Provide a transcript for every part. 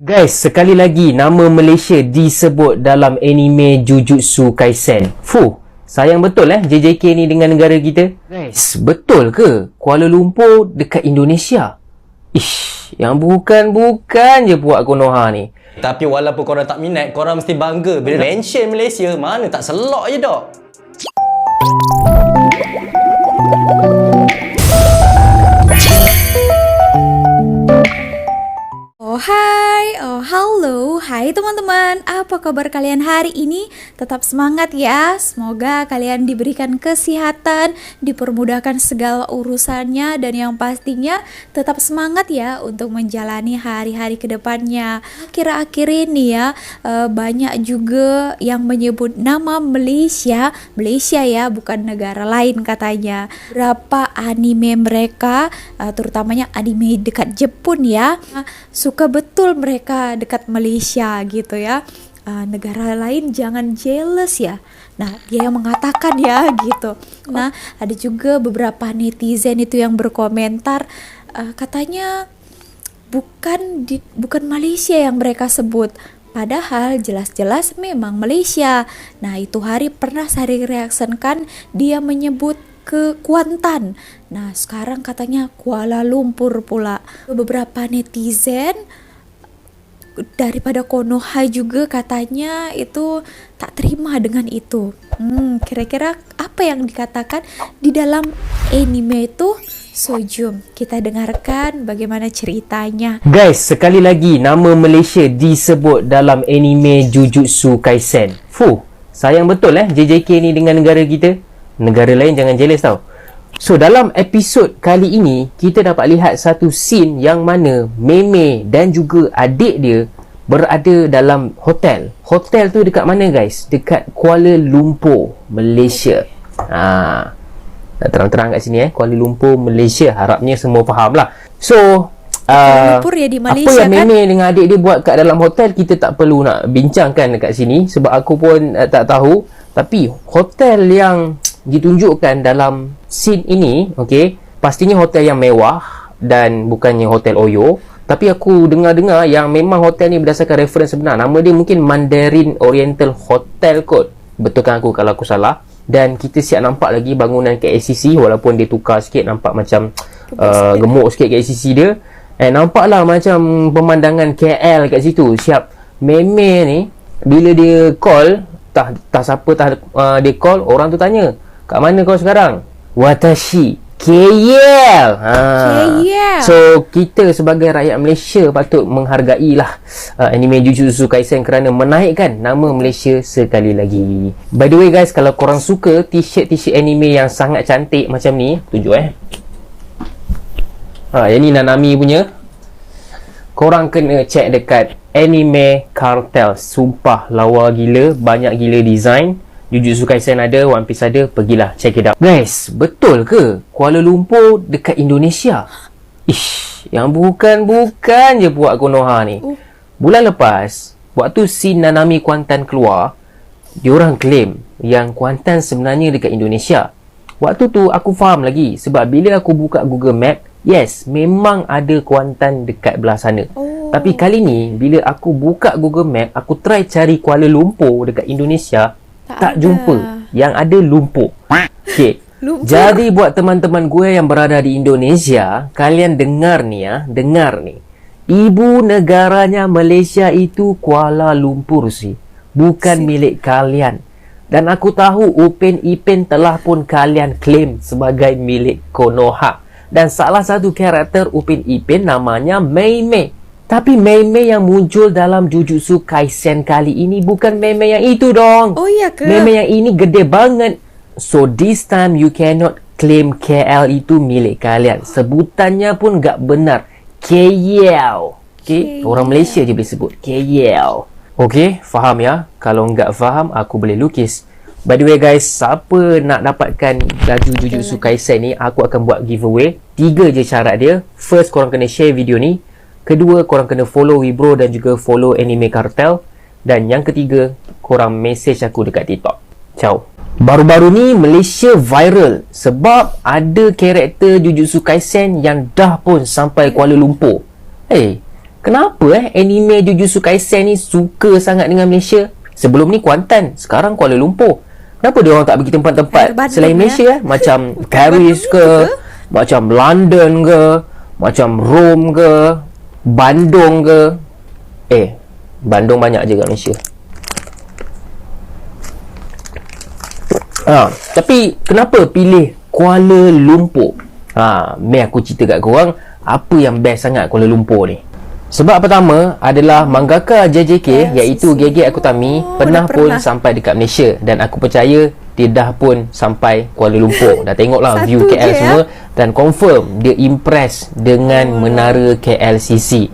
Guys, sekali lagi nama Malaysia disebut dalam anime Jujutsu Kaisen. Sayang betul JJK ni dengan negara kita. Guys, betul ke Kuala Lumpur dekat Indonesia? Yang bukan-bukan je buat Konoha ni. Tapi walaupun korang tak minat, korang mesti bangga bila mention Malaysia. Mana tak selok je dok. Hai teman-teman, apa kabar kalian hari ini? Tetap semangat ya, semoga kalian diberikan kesehatan, dipermudahkan segala urusannya, dan yang pastinya tetap semangat ya untuk menjalani hari-hari kedepannya. Akhir-akhir ini ya, banyak juga yang menyebut nama Malaysia ya, bukan negara lain katanya. Berapa anime mereka, terutamanya anime dekat Jepun ya, suka betul mereka dekat Malaysia gitu ya. Negara lain jangan jealous ya. Nah, dia yang mengatakan ya gitu. Nah, ada juga beberapa netizen itu yang berkomentar, katanya bukan Malaysia yang mereka sebut. Padahal jelas-jelas memang Malaysia. Nah, itu hari pernah saya reaksikan dia menyebut ke Kuantan. Nah, sekarang katanya Kuala Lumpur pula. Beberapa netizen daripada Konoha juga katanya itu tak terima dengan itu. Kira-kira apa yang dikatakan di dalam anime itu? So jom kita dengarkan bagaimana ceritanya. Guys, sekali lagi nama Malaysia disebut dalam anime Jujutsu Kaisen. Sayang betul JJK ni dengan negara kita. Negara lain jangan jealous tau. So, dalam episod kali ini, kita dapat lihat satu scene yang mana Meme dan juga adik dia berada dalam hotel. Hotel tu dekat mana guys? Dekat Kuala Lumpur, Malaysia. Dah terang-terang kat sini Kuala Lumpur, Malaysia. Harapnya semua faham lah. So, Kuala Lumpur ya di Malaysia, apa yang kan? Meme dengan adik dia buat kat dalam hotel, kita tak perlu nak bincangkan dekat sini. Sebab aku pun tak tahu. Tapi, hotel yang ditunjukkan dalam scene ini, pastinya hotel yang mewah dan bukannya hotel Oyo. Tapi aku dengar-dengar yang memang hotel ni berdasarkan reference sebenar. Nama dia mungkin Mandarin Oriental Hotel kot. Betulkan aku kalau aku salah. Dan kita siap nampak lagi bangunan KLCC, walaupun dia tukar sikit, nampak macam gemuk sikit KLCC dia. Nampaklah macam pemandangan KL kat situ. Siap Meme ni bila dia call, dia call, orang tu tanya, kat mana kau sekarang? Watashi KL. KL. So kita sebagai rakyat Malaysia patut menghargailah anime Jujutsu Kaisen kerana menaikkan nama Malaysia sekali lagi. By the way guys, kalau korang suka t-shirt anime yang sangat cantik macam ni, tunjuk yang ni Nanami punya, korang kena check dekat Anime Cartel. Sumpah lawa gila, banyak gila design. Jujutsu Kaisen ada, One Piece ada, pergilah check it out. Guys, betul ke Kuala Lumpur dekat Indonesia? Yang bukan-bukan je buat Konoha ni. Bulan lepas, waktu scene Nanami Kuantan keluar, diorang claim yang Kuantan sebenarnya dekat Indonesia. Waktu tu aku faham lagi, sebab bila aku buka Google Map, yes, memang ada Kuantan dekat belah sana. Tapi kali ni, bila aku buka Google Map, aku try cari Kuala Lumpur dekat Indonesia, tak jumpa. Yang ada Lumpur. Lumpur. Jadi buat teman-teman gue yang berada di Indonesia, kalian dengar ni. Ibu negaranya Malaysia itu Kuala Lumpur sih. Bukan milik kalian. Dan aku tahu Upin Ipin telah pun kalian claim sebagai milik Konoha. Dan salah satu karakter Upin Ipin namanya Mei. Tapi Mei yang muncul dalam Jujutsu Kaisen kali ini bukan Mei yang itu dong. Oh iya ke? Mei yang ini gede banget. So this time you cannot claim KL itu milik kalian. Sebutannya pun gak benar. KL. Orang Malaysia je boleh sebut KL. Faham ya? Kalau nggak faham, aku boleh lukis. By the way guys, siapa nak dapatkan baju Jujutsu Kaisen ni, aku akan buat giveaway. 3 je syarat dia. First, korang kena share video ni. Kedua, korang kena follow Wibro dan juga follow Anime Cartel. Dan yang ketiga, korang message aku dekat TikTok. Ciao. Baru-baru ni Malaysia viral sebab ada karakter Jujutsu Kaisen yang dah pun sampai Kuala Lumpur. Kenapa anime Jujutsu Kaisen ni suka sangat dengan Malaysia? Sebelum ni Kuantan, sekarang Kuala Lumpur. Kenapa dia orang tak pergi tempat-tempat Bandung, selain Malaysia Macam Paris ke, macam London ke, macam Rome ke, Bandung ke. Bandung banyak je kat Malaysia. Tapi kenapa pilih Kuala Lumpur? Mari aku cerita kat korang apa yang best sangat Kuala Lumpur ni. Sebab pertama adalah mangaka JJK iaitu Gege Akutami pernah pun sampai dekat Malaysia, dan aku percaya dia dah pun sampai Kuala Lumpur. Dah tengoklah view KL semua dan confirm dia impress dengan menara KLCC.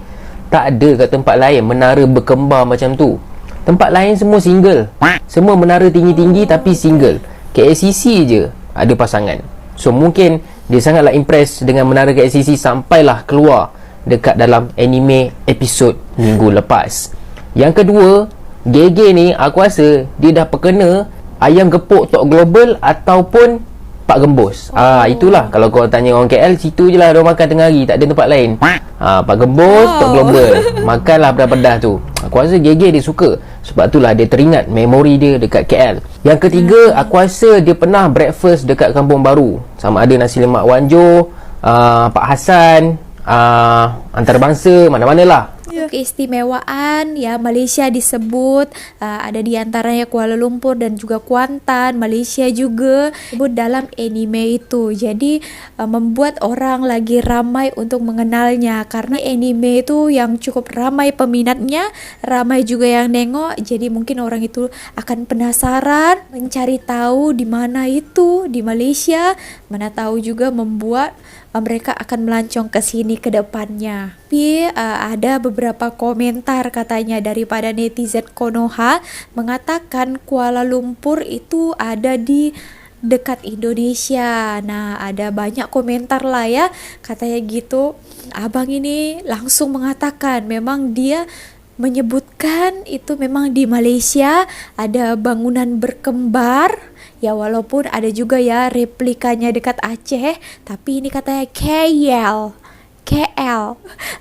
Tak ada kat tempat lain menara berkembar macam tu. Tempat lain semua single. Semua menara tinggi-tinggi tapi single. KLCC je ada pasangan. So mungkin dia sangatlah impress dengan menara KLCC sampailah keluar dekat dalam anime episod minggu lepas. Yang kedua, Gege ni aku rasa dia dah perkena ayam gepuk Tok Global ataupun Pak Gembus. Itulah kalau kau tanya orang KL, situ je lah dia makan tengah hari, tak ada tempat lain. Pak Gembus, Tok Global, makanlah pedas-pedas tu. Aku rasa Gege dia suka, sebab itulah dia teringat memori dia dekat KL. Yang ketiga, aku rasa dia pernah breakfast dekat Kampung Baru, sama ada nasi lemak Wanjo, Pak Hassan, antarabangsa, mana-mana lah. Keistimewaan ya Malaysia disebut ada di antaranya Kuala Lumpur dan juga Kuantan, Malaysia juga disebut dalam anime itu. Jadi membuat orang lagi ramai untuk mengenalnya, karena anime itu yang cukup ramai peminatnya, ramai juga yang nengok. Jadi mungkin orang itu akan penasaran mencari tahu di mana itu di Malaysia, mana tahu juga membuat mereka akan melancong ke sini ke depannya. Tapi ada beberapa komentar katanya daripada netizen Konoha mengatakan Kuala Lumpur itu ada di dekat Indonesia. Nah, ada banyak komentar lah ya, katanya gitu. Abang ini langsung mengatakan memang dia menyebutkan itu memang di Malaysia ada bangunan berkembar. Ya walaupun ada juga ya replikanya dekat Aceh, tapi ini katanya KL.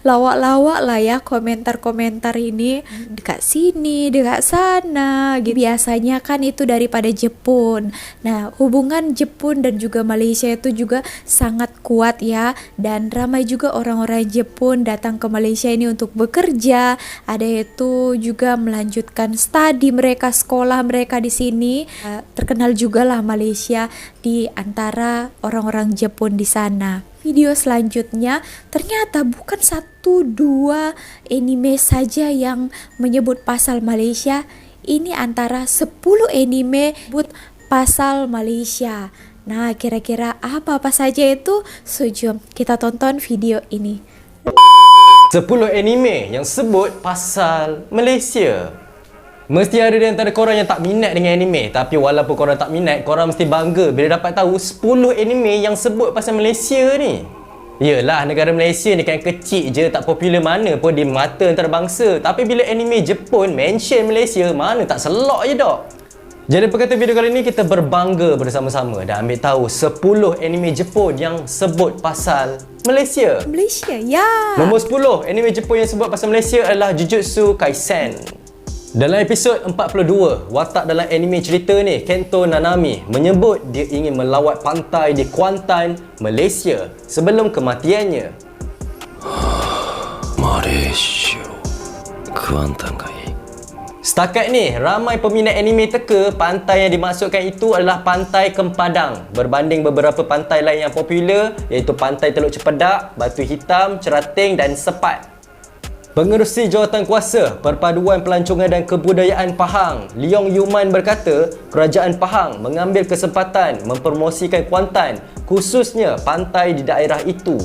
Lawak-lawak lah ya komentar-komentar ini, dekat sini, dekat sana gitu. Biasanya kan itu daripada Jepun. Nah, hubungan Jepun dan juga Malaysia itu juga sangat kuat ya, dan ramai juga orang-orang Jepun datang ke Malaysia ini untuk bekerja. Ada itu juga melanjutkan studi mereka, sekolah mereka di sini. Terkenal juga lah Malaysia di antara orang-orang Jepun di sana. Video selanjutnya ternyata bukan 1-2 anime saja yang menyebut pasal Malaysia. Ini antara 10 anime menyebut pasal Malaysia. Nah, kira-kira apa-apa saja itu? So, jom kita tonton video ini. 10 anime yang sebut pasal Malaysia. Mesti ada di antara korang yang tak minat dengan anime, tapi walaupun korang tak minat, korang mesti bangga bila dapat tahu 10 anime yang sebut pasal Malaysia ni. Yelah, negara Malaysia ni kan kecil je, tak popular mana pun di mata antarabangsa. Tapi bila anime Jepun mention Malaysia, mana tak selok je dok. Jadi perkata video kali ni kita berbangga bersama-sama dan ambil tahu 10 anime Jepun yang sebut pasal Malaysia. Malaysia, ya. Nombor 10 anime Jepun yang sebut pasal Malaysia adalah Jujutsu Kaisen. Dalam episod 42, watak dalam anime cerita ni, Kento Nanami, menyebut dia ingin melawat pantai di Kuantan, Malaysia sebelum kematiannya. Malaysia, Kuantan kai. Setakat ni, ramai peminat anime teka pantai yang dimaksudkan itu adalah Pantai Kempadang berbanding beberapa pantai lain yang popular, iaitu Pantai Teluk Cepedak, Batu Hitam, Cerating dan Sepat. Pengerusi Jawatankuasa Perpaduan Pelancongan dan Kebudayaan Pahang, Leong Yuman berkata, Kerajaan Pahang mengambil kesempatan mempromosikan Kuantan, khususnya pantai di daerah itu.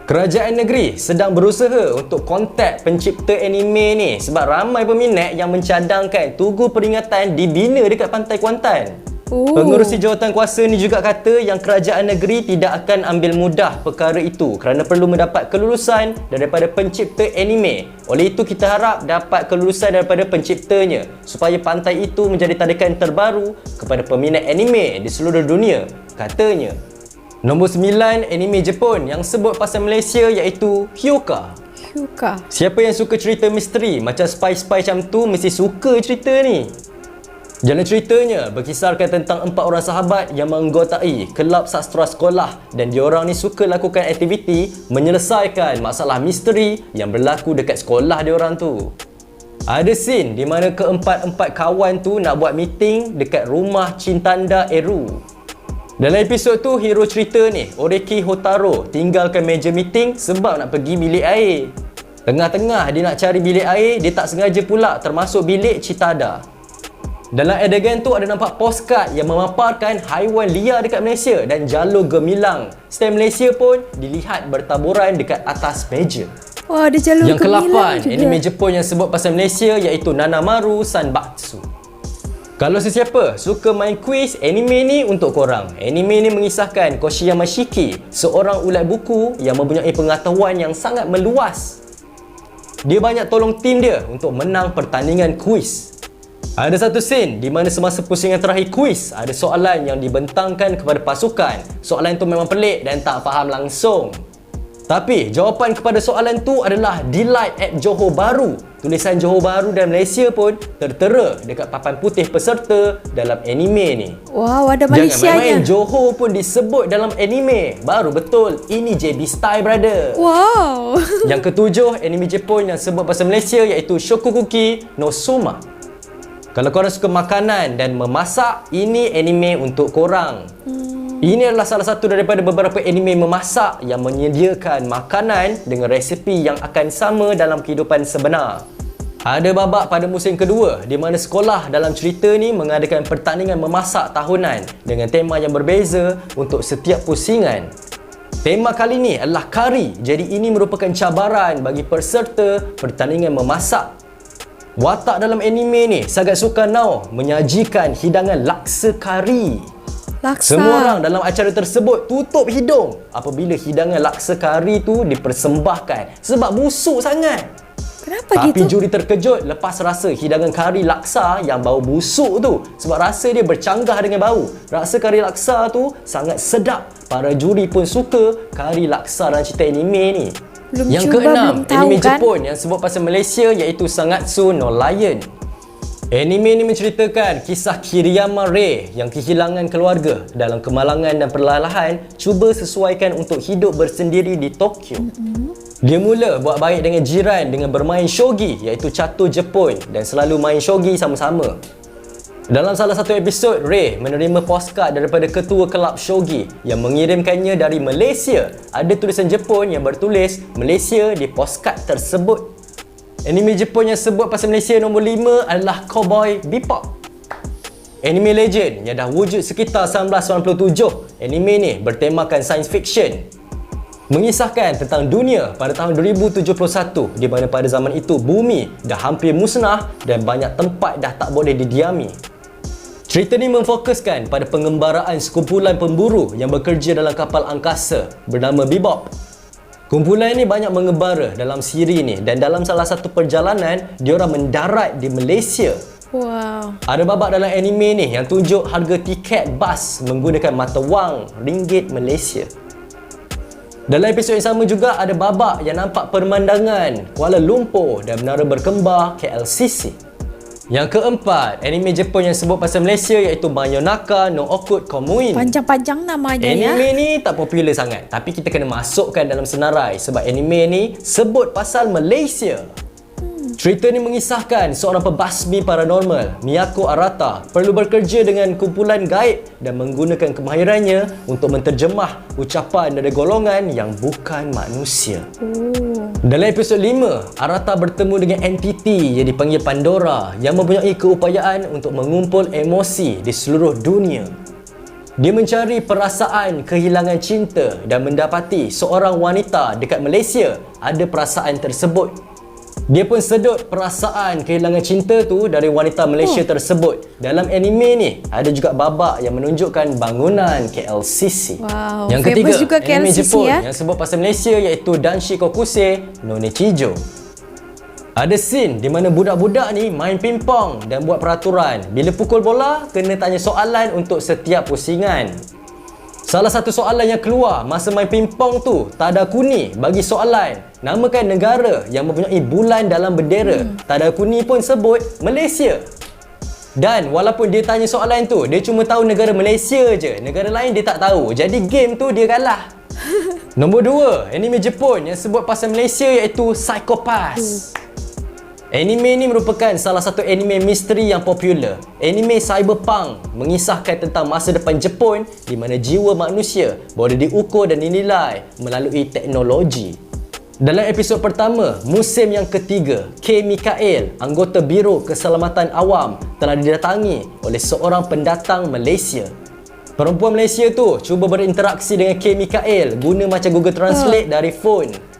Kerajaan negeri sedang berusaha untuk kontak pencipta anime ni sebab ramai peminat yang mencadangkan tugu peringatan dibina dekat pantai Kuantan. Pengerusi Jawatankuasa ni juga kata yang kerajaan negeri tidak akan ambil mudah perkara itu kerana perlu mendapat kelulusan daripada pencipta anime. Oleh itu kita harap dapat kelulusan daripada penciptanya supaya pantai itu menjadi tarikan terbaru kepada peminat anime di seluruh dunia, katanya. Nombor 9 anime Jepun yang sebut pasal Malaysia iaitu Hyoka. Hyuka. Siapa yang suka cerita misteri macam spy-spy macam tu mesti suka cerita ni. Jalan ceritanya berkisarkan tentang 4 orang sahabat yang menganggotai kelab sastra sekolah dan diorang ni suka lakukan aktiviti menyelesaikan masalah misteri yang berlaku dekat sekolah diorang tu. Ada scene di mana keempat-empat kawan tu nak buat meeting dekat rumah Cintanda Eru. Dalam episod tu, hero cerita ni, Oreki Hotaro, tinggalkan meja meeting sebab nak pergi bilik air. Tengah-tengah dia nak cari bilik air, dia tak sengaja pula termasuk bilik Citada. Dalam adegan tu ada nampak postcard yang memaparkan haiwan liar dekat Malaysia dan jalur gemilang. Stamp Malaysia pun dilihat bertaburan dekat atas meja. Wah, ada jalur Yang gemilang ke-8, juga. anime Jepun yang sebut pasal Malaysia iaitu Nanamaru Sanbatsu. Kalau sesiapa suka main kuis, anime ni untuk korang. Anime ni mengisahkan Koshiyama Shiki, seorang ulat buku yang mempunyai pengetahuan yang sangat meluas. Dia banyak tolong tim dia untuk menang pertandingan kuis. Ada satu scene di mana semasa pusingan terakhir kuis, ada soalan yang dibentangkan kepada pasukan. Soalan tu memang pelik dan tak faham langsung. Tapi jawapan kepada soalan tu adalah Delight at Johor Bahru. Tulisan Johor Bahru dan Malaysia pun tertera dekat papan putih peserta dalam anime ni. Wow, ada Jangan Malaysianya. main-main, Johor pun disebut dalam anime. Baru betul, ini JB Style brother. Wow. Yang ke-7, anime Jepun yang sebut pasal Malaysia iaitu Shokukuki no Soma. Kalau korang suka makanan dan memasak, ini anime untuk korang. Ini adalah salah satu daripada beberapa anime memasak yang menyediakan makanan dengan resipi yang akan sama dalam kehidupan sebenar. Ada babak pada musim kedua di mana sekolah dalam cerita ni mengadakan pertandingan memasak tahunan dengan tema yang berbeza untuk setiap pusingan. Tema kali ni adalah kari, jadi ini merupakan cabaran bagi peserta pertandingan memasak. Watak dalam anime ni sangat suka menyajikan hidangan laksa kari. Laksa. Semua orang dalam acara tersebut tutup hidung apabila hidangan laksa kari tu dipersembahkan sebab busuk sangat. Kenapa Tapi gitu? juri terkejut lepas rasa hidangan kari laksa yang bau busuk tu sebab rasa dia bercanggah dengan bau. Rasa kari laksa tu sangat sedap. Para juri pun suka kari laksa dalam cerita anime ni. Belum Yang cuba, keenam, belum tahu anime kan? Jepun yang sebut pasal Malaysia iaitu Sangatsu no Lion. Anime ni menceritakan kisah Kiriyama Rei yang kehilangan keluarga dalam kemalangan dan perlahan cuba sesuaikan untuk hidup bersendiri di Tokyo. Dia mula buat baik dengan jiran dengan bermain shogi iaitu catur Jepun dan selalu main shogi sama-sama. Dalam salah satu episod, Rei menerima postcard daripada ketua kelab shogi yang mengirimkannya dari Malaysia. Ada tulisan Jepun yang bertulis Malaysia di postcard tersebut. Anime Jepun yang sebut pasal Malaysia nombor 5 adalah Cowboy Bebop. Anime legend yang dah wujud sekitar 1997. Anime ni bertemakan science fiction. Mengisahkan tentang dunia pada tahun 2071 di mana pada zaman itu bumi dah hampir musnah dan banyak tempat dah tak boleh didiami. Cerita ni memfokuskan pada pengembaraan sekumpulan pemburu yang bekerja dalam kapal angkasa bernama Bebop. Kumpulan ini banyak mengembara dalam siri ni dan dalam salah satu perjalanan diorang mendarat di Malaysia. Wow. Ada babak dalam anime ni yang tunjuk harga tiket bas menggunakan mata wang ringgit Malaysia. Dalam episod yang sama juga ada babak yang nampak pemandangan Kuala Lumpur dan menara berkembar KLCC. Yang keempat, anime Jepun yang sebut pasal Malaysia iaitu Bayonaka no Okut Komuin. Panjang-panjang namanya ya. Anime ni tak popular sangat, tapi kita kena masukkan dalam senarai sebab anime ni sebut pasal Malaysia. Cerita ni mengisahkan seorang pembasmi paranormal, Miyako Arata, perlu bekerja dengan kumpulan gaib dan menggunakan kemahirannya untuk menterjemah ucapan dari golongan yang bukan manusia. Dalam episod 5, Arata bertemu dengan entiti yang dipanggil Pandora yang mempunyai keupayaan untuk mengumpul emosi di seluruh dunia. Dia mencari perasaan kehilangan cinta dan mendapati seorang wanita dekat Malaysia ada perasaan tersebut. Dia pun sedut perasaan kehilangan cinta tu dari wanita Malaysia tersebut. Dalam anime ni ada juga babak yang menunjukkan bangunan KLCC. Wow, Yang famous ketiga, juga anime KLCC Jepun ya. yang sebut pasal Malaysia iaitu Danshi Kokuse no Nichijo. Ada scene di mana budak-budak ni main pingpong dan buat peraturan. Bila pukul bola, kena tanya soalan untuk setiap pusingan. Salah satu soalan yang keluar masa main pingpong tu, Tadakuni bagi soalan namakan negara yang mempunyai bulan dalam bendera. Tadakuni pun sebut Malaysia. Dan walaupun dia tanya soalan tu, dia cuma tahu negara Malaysia je, negara lain dia tak tahu. Jadi game tu dia kalah. Nombor 2, anime Jepun yang sebut pasal Malaysia iaitu Psycho-Pass. Anime ni merupakan salah satu anime misteri yang popular. Anime cyberpunk mengisahkan tentang masa depan Jepun di mana jiwa manusia boleh diukur dan dinilai melalui teknologi. Dalam episod pertama, musim yang ketiga, K. Mikael, anggota Biro Keselamatan Awam, telah didatangi oleh seorang pendatang Malaysia. Perempuan Malaysia tu cuba berinteraksi dengan K. Mikael guna macam Google Translate dari phone.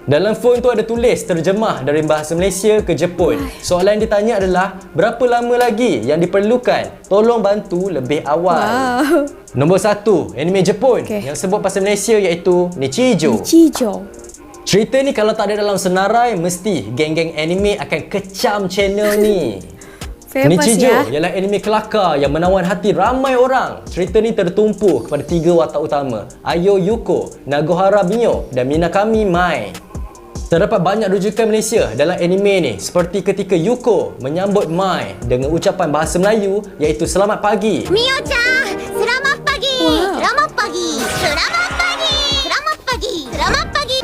Dalam phone tu ada tulis terjemah dari bahasa Malaysia ke Jepun. Soalan yang ditanya adalah, berapa lama lagi yang diperlukan? Tolong bantu lebih awal. Wow. Nombor 1, anime Jepun yang sebut pasal Malaysia iaitu Nichijou. Nichijou. Cerita ni kalau tak ada dalam senarai, mesti geng-geng anime akan kecam channel ni. Famous Nichijou ya. ialah anime kelakar yang menawan hati ramai orang. Cerita ni tertumpu kepada 3 watak utama, Ayo Yuko, Nagohara Mio dan Minakami Mai. Terdapat banyak rujukan Malaysia dalam anime ni, seperti ketika Yuko menyambut Mai dengan ucapan bahasa Melayu iaitu selamat pagi. Mio-chan, selamat pagi. Wow. Selamat pagi. Selamat pagi. Selamat pagi. Selamat pagi.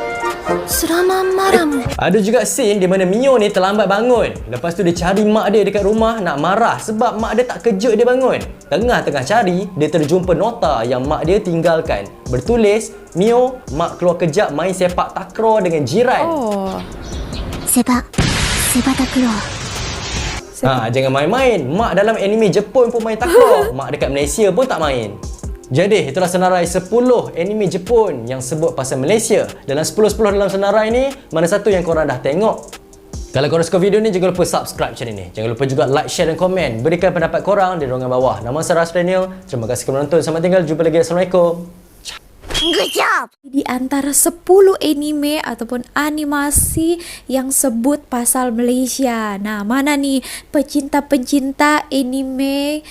Selamat malam. Ada juga scene di mana Mio ni terlambat bangun. Lepas tu dia cari mak dia dekat rumah nak marah sebab mak dia tak kejut dia bangun. Tengah-tengah cari, dia terjumpa nota yang mak dia tinggalkan. Bertulis, Mio, mak keluar kejap main sepak takraw dengan jiran. Oh. Sepak takraw. Jangan main-main. Mak dalam anime Jepun pun main takraw. Mak dekat Malaysia pun tak main. Jadi, itulah senarai 10 anime Jepun yang sebut pasal Malaysia. Dalam 10-10 dalam senarai ni, mana satu yang korang dah tengok? Kalau korang suka video ni, jangan lupa subscribe channel ni. Jangan lupa juga like, share dan komen. Berikan pendapat korang di ruangan bawah. Nama saya Ras Daniel. Terima kasih kerana menonton. Selamat tinggal. Jumpa lagi. Assalamualaikum. Good job. Di antara 10 anime ataupun animasi yang sebut pasal Malaysia. Nah, mana nih pecinta-pecinta anime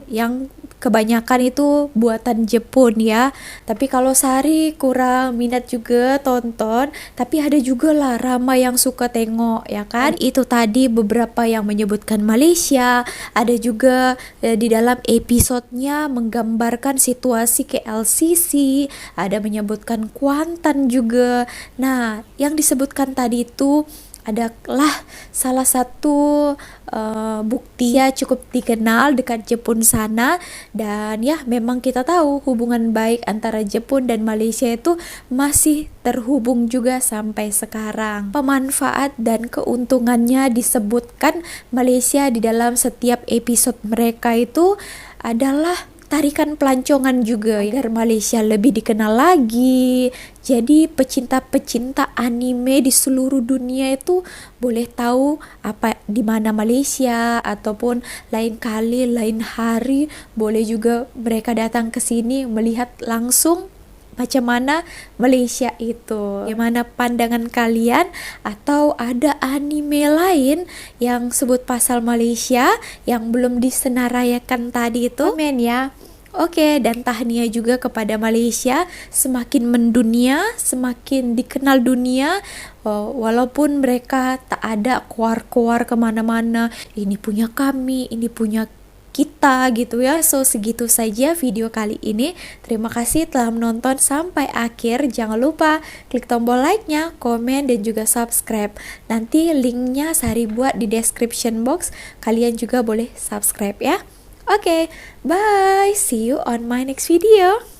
yang kebanyakan itu buatan Jepun ya. Tapi kalau Sari kurang minat juga tonton, tapi ada juga lah ramai yang suka tengok ya kan. Itu tadi beberapa yang menyebutkan Malaysia, ada juga di dalam episodenya menggambarkan situasi KLCC, ada menyebutkan Kuantan juga. Nah, yang disebutkan tadi itu adalah salah satu bukti ya cukup dikenal dekat Jepun sana. Dan ya memang kita tahu hubungan baik antara Jepun dan Malaysia itu masih terhubung juga sampai sekarang. Pemanfaat dan keuntungannya disebutkan Malaysia di dalam setiap episode mereka itu adalah tarikan pelancongan juga agar Malaysia lebih dikenal lagi. Jadi pecinta-pecinta anime di seluruh dunia itu boleh tahu apa di mana Malaysia, ataupun lain kali lain hari boleh juga mereka datang ke sini melihat langsung macam mana Malaysia itu. Bagaimana pandangan kalian? Atau ada anime lain yang sebut pasal Malaysia yang belum disenaraikan tadi itu? Komen ya. Oke, dan tahniah juga kepada Malaysia, semakin mendunia, semakin dikenal dunia. Walaupun mereka tak ada keluar-keluar kemana-mana, ini punya kami, ini punya kita gitu ya. So segitu saja video kali ini. Terima kasih telah menonton sampai akhir. Jangan lupa klik tombol like-nya, komen dan juga subscribe. Nanti linknya Sari buat di description box. Kalian juga boleh subscribe ya. Oke, bye. See you on my next video.